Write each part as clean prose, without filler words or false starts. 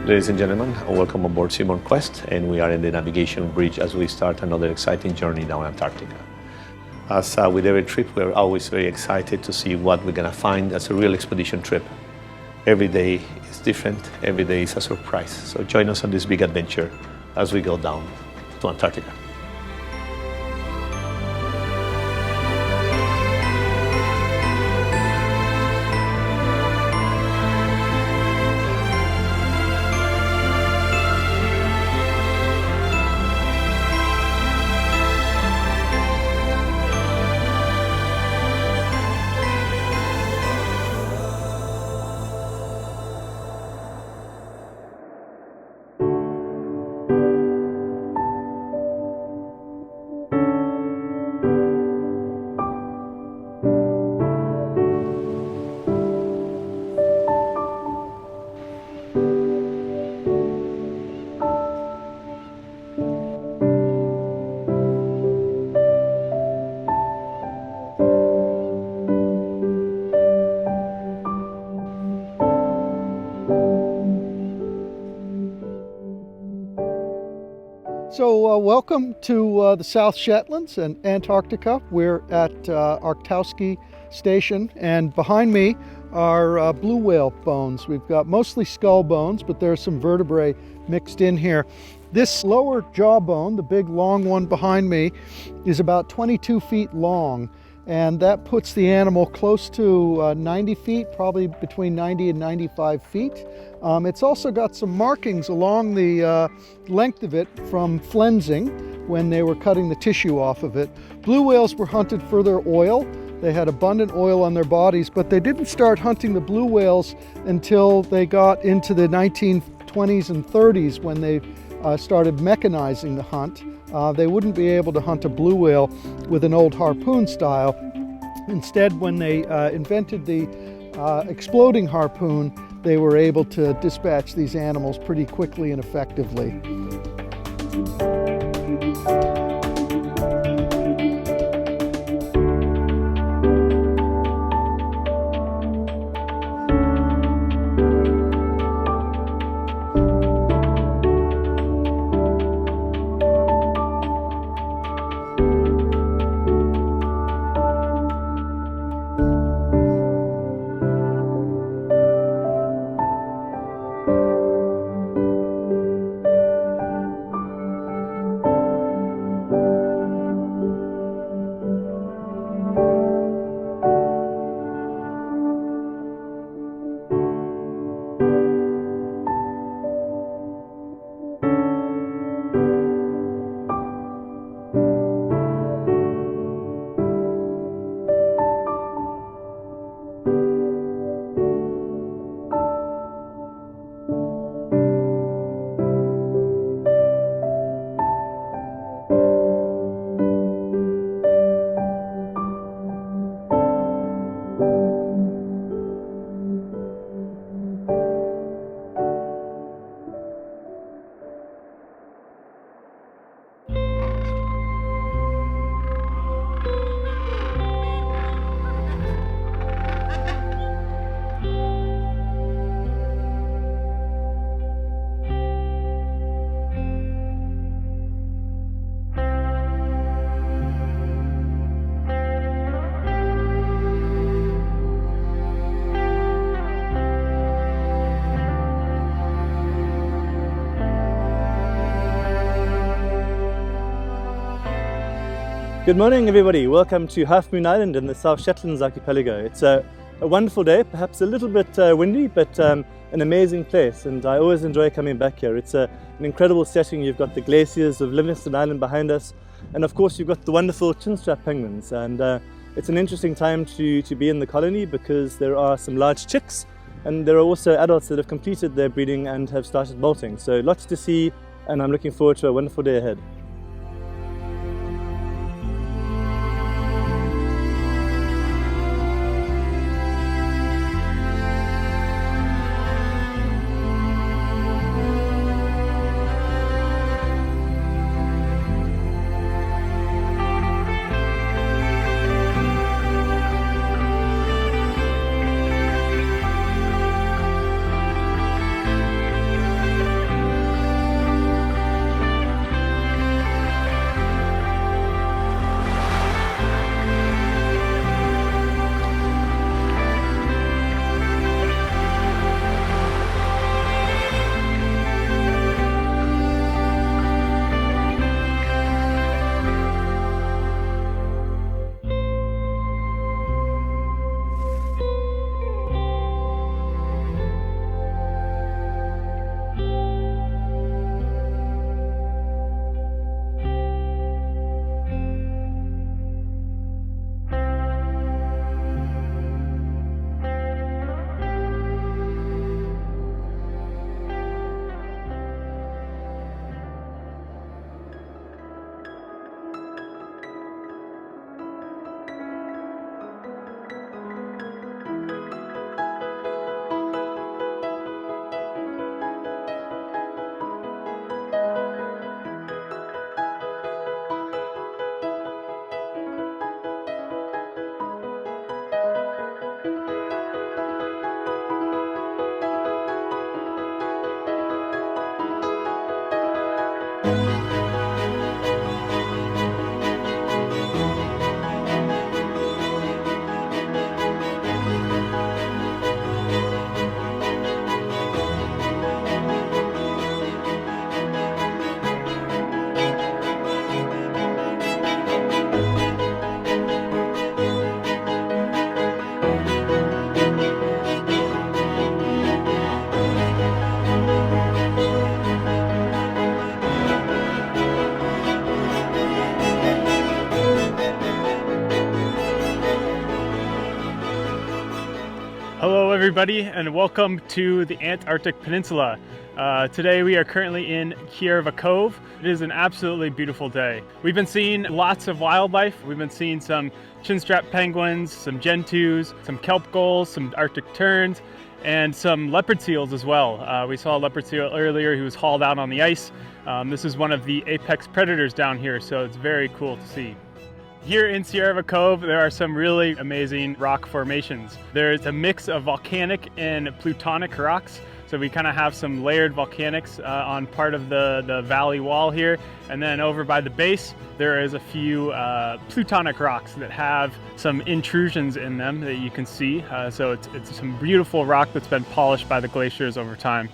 Ladies and gentlemen, welcome aboard Simon Quest, and we are in the navigation bridge as we start another exciting journey down Antarctica. As with every trip, we're always very excited to see what we're going to find as a real expedition trip. Every day is different, every day is a surprise. So join us on this big adventure as we go down to Antarctica. So welcome to the South Shetlands and Antarctica. We're at Arktowski Station, and behind me are blue whale bones. We've got mostly skull bones, but there are some vertebrae mixed in here. This lower jawbone, the big long one behind me, is about 22 feet long, and that puts the animal close to 90 feet, probably between 90 and 95 feet. It's also got some markings along the length of it from flensing when they were cutting the tissue off of it. Blue whales were hunted for their oil. They had abundant oil on their bodies, but they didn't start hunting the blue whales until they got into the 1920s and 30s when they started mechanizing the hunt. They wouldn't be able to hunt a blue whale with an old harpoon style. Instead, when they invented the exploding harpoon, they were able to dispatch these animals pretty quickly and effectively. Good morning, everybody. Welcome to Half Moon Island in the South Shetlands archipelago. It's a wonderful day, perhaps a little bit windy, but an amazing place, and I always enjoy coming back here. It's an incredible setting. You've got the glaciers of Livingston Island behind us, and of course you've got the wonderful chinstrap penguins, and it's an interesting time to be in the colony because there are some large chicks, and there are also adults that have completed their breeding and have started molting. So lots to see, and I'm looking forward to a wonderful day ahead. Hello everybody and welcome to the Antarctic Peninsula. Today we are currently in Kierva Cove. It is an absolutely beautiful day. We've been seeing lots of wildlife. We've been seeing some chinstrap penguins, some gentoos, some kelp gulls, some Arctic terns, and some leopard seals as well. We saw a leopard seal earlier who was hauled out on the ice. This is one of the apex predators down here, so it's very cool to see. Here in Kierva Cove, there are some really amazing rock formations. There's a mix of volcanic and plutonic rocks. So we kind of have some layered volcanics on part of the valley wall here. And then over by the base, there is a few plutonic rocks that have some intrusions in them that you can see. So it's some beautiful rock that's been polished by the glaciers over time.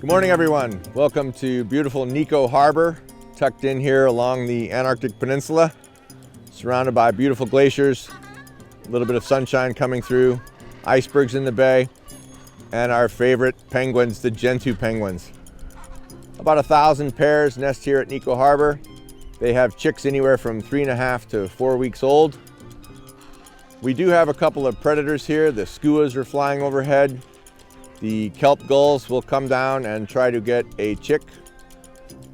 Good morning, everyone. Welcome to beautiful Nico Harbor, tucked in here along the Antarctic Peninsula, surrounded by beautiful glaciers, a little bit of sunshine coming through, icebergs in the bay, and our favorite penguins, the Gentoo penguins. About 1,000 pairs nest here at Nico Harbor. They have chicks anywhere from 3.5 to 4 weeks old. We do have a couple of predators here. The skuas are flying overhead. The kelp gulls will come down and try to get a chick.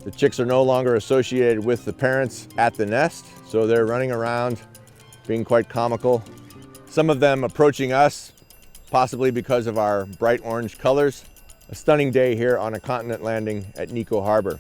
The chicks are no longer associated with the parents at the nest, so they're running around being quite comical. Some of them approaching us, possibly because of our bright orange colors. A stunning day here on a continent landing at Nico Harbor.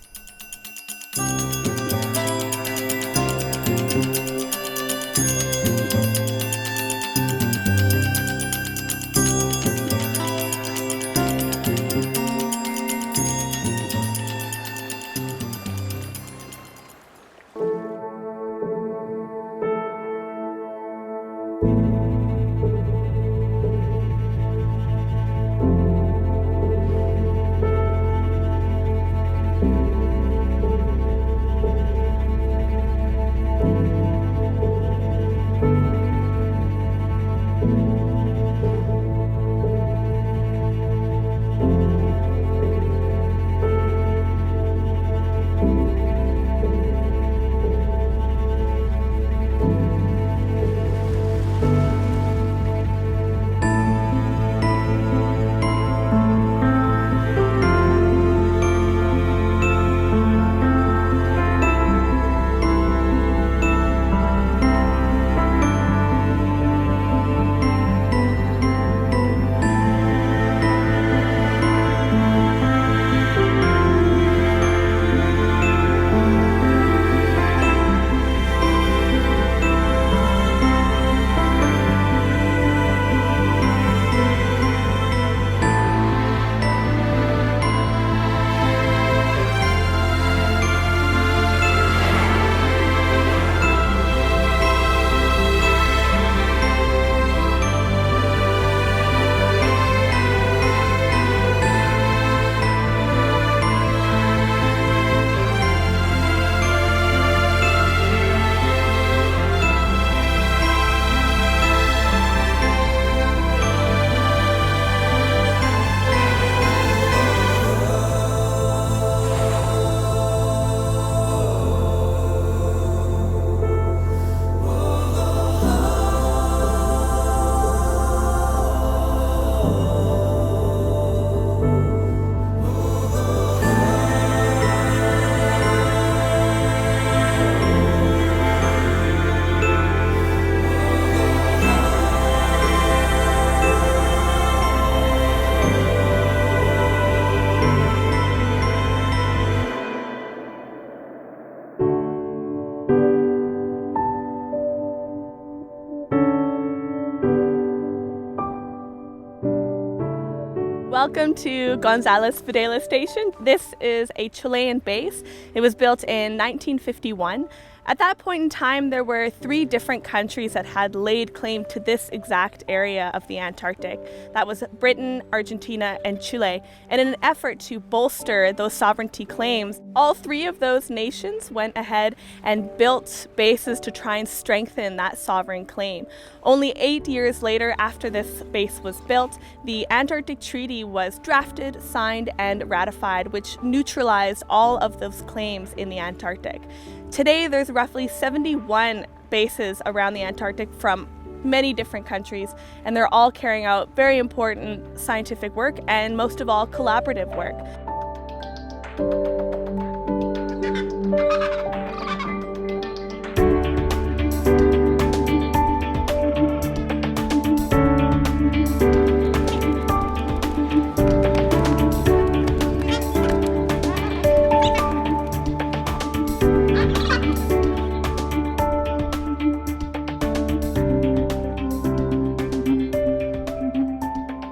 Welcome to Gonzales Videla Station. This is a Chilean base. It was built in 1951. At that point in time, there were 3 different countries that had laid claim to this exact area of the Antarctic. That was Britain, Argentina, and Chile. And in an effort to bolster those sovereignty claims, all 3 of those nations went ahead and built bases to try and strengthen that sovereign claim. Only 8 years later, after this base was built, the Antarctic Treaty was drafted, signed, and ratified, which neutralized all of those claims in the Antarctic. Today, there's roughly 71 bases around the Antarctic from many different countries, and they're all carrying out very important scientific work and, most of all, collaborative work.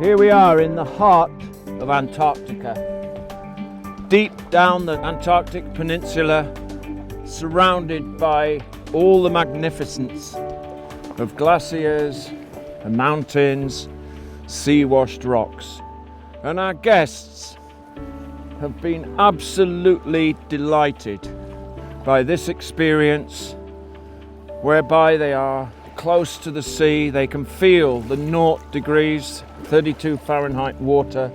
Here we are in the heart of Antarctica, deep down the Antarctic Peninsula, surrounded by all the magnificence of glaciers and mountains, sea-washed rocks. And our guests have been absolutely delighted by this experience, whereby they are close to the sea. They can feel the 0 degrees 32 Fahrenheit water.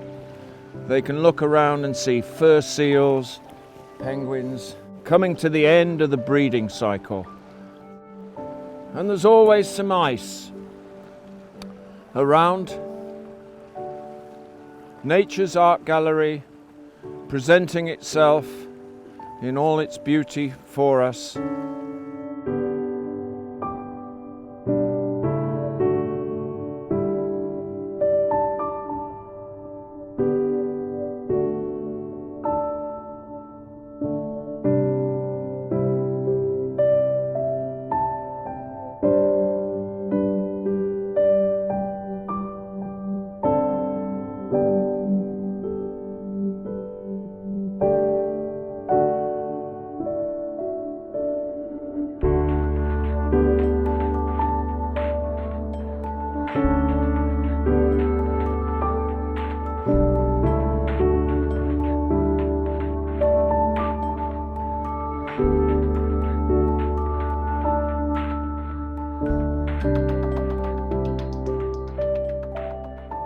They can look around and see fur seals, penguins, coming to the end of the breeding cycle. And there's always some ice around. Nature's art gallery presenting itself in all its beauty for us.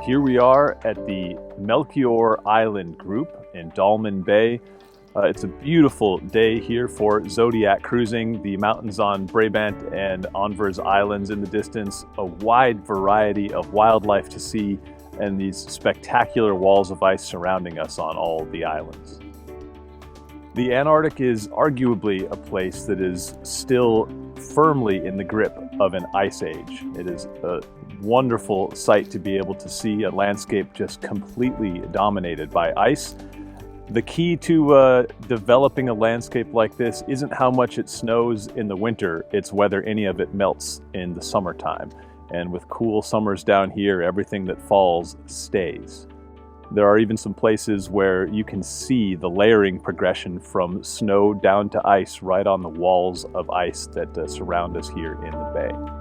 Here we are at the Melchior Island group in Dolman Bay. It's a beautiful day here for zodiac cruising. The mountains on Brabant and Anvers Islands in the distance, a wide variety of wildlife to see, and these spectacular walls of ice surrounding us on all the islands. The Antarctic is arguably a place that is still firmly in the grip of an ice age. It is a wonderful sight to be able to see a landscape just completely dominated by ice. The key to developing a landscape like this isn't how much it snows in the winter, it's whether any of it melts in the summertime. And with cool summers down here, everything that falls stays. There are even some places where you can see the layering progression from snow down to ice right on the walls of ice that surround us here in the bay.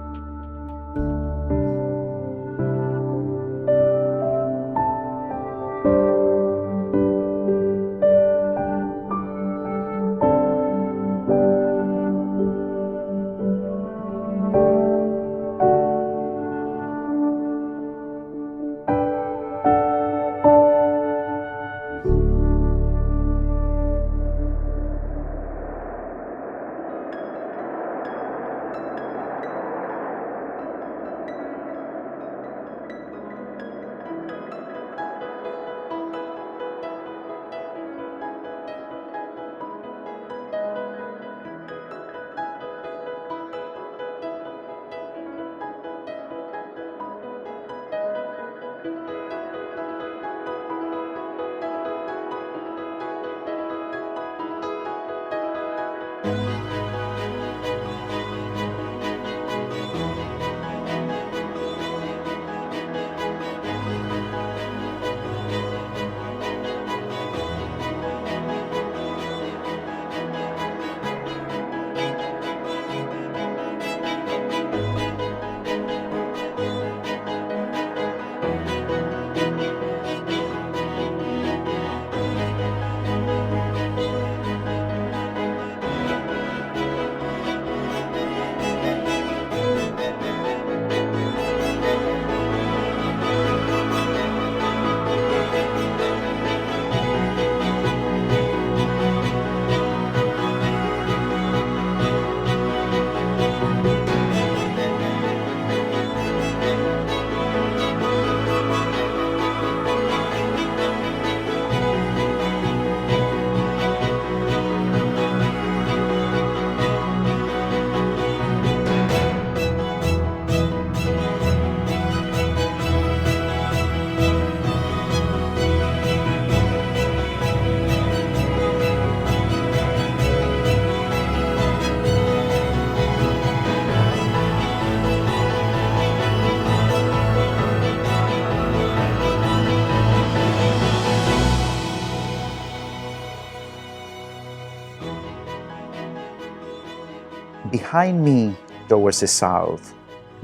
Behind me, towards the south,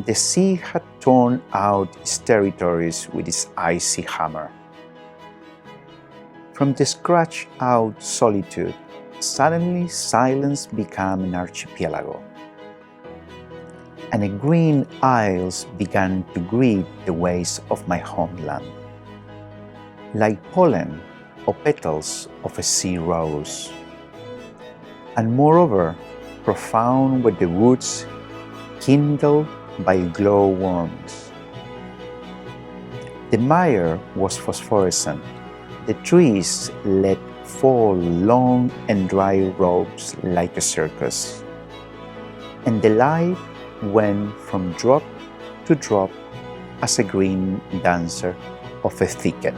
the sea had torn out its territories with its icy hammer. From the scratched-out solitude, suddenly silence became an archipelago, and the green isles began to greet the waves of my homeland, like pollen or petals of a sea rose. And moreover, profound were the woods kindled by glowworms. The mire was phosphorescent. The trees let fall long and dry ropes like a circus, and the light went from drop to drop as a green dancer of a thicket.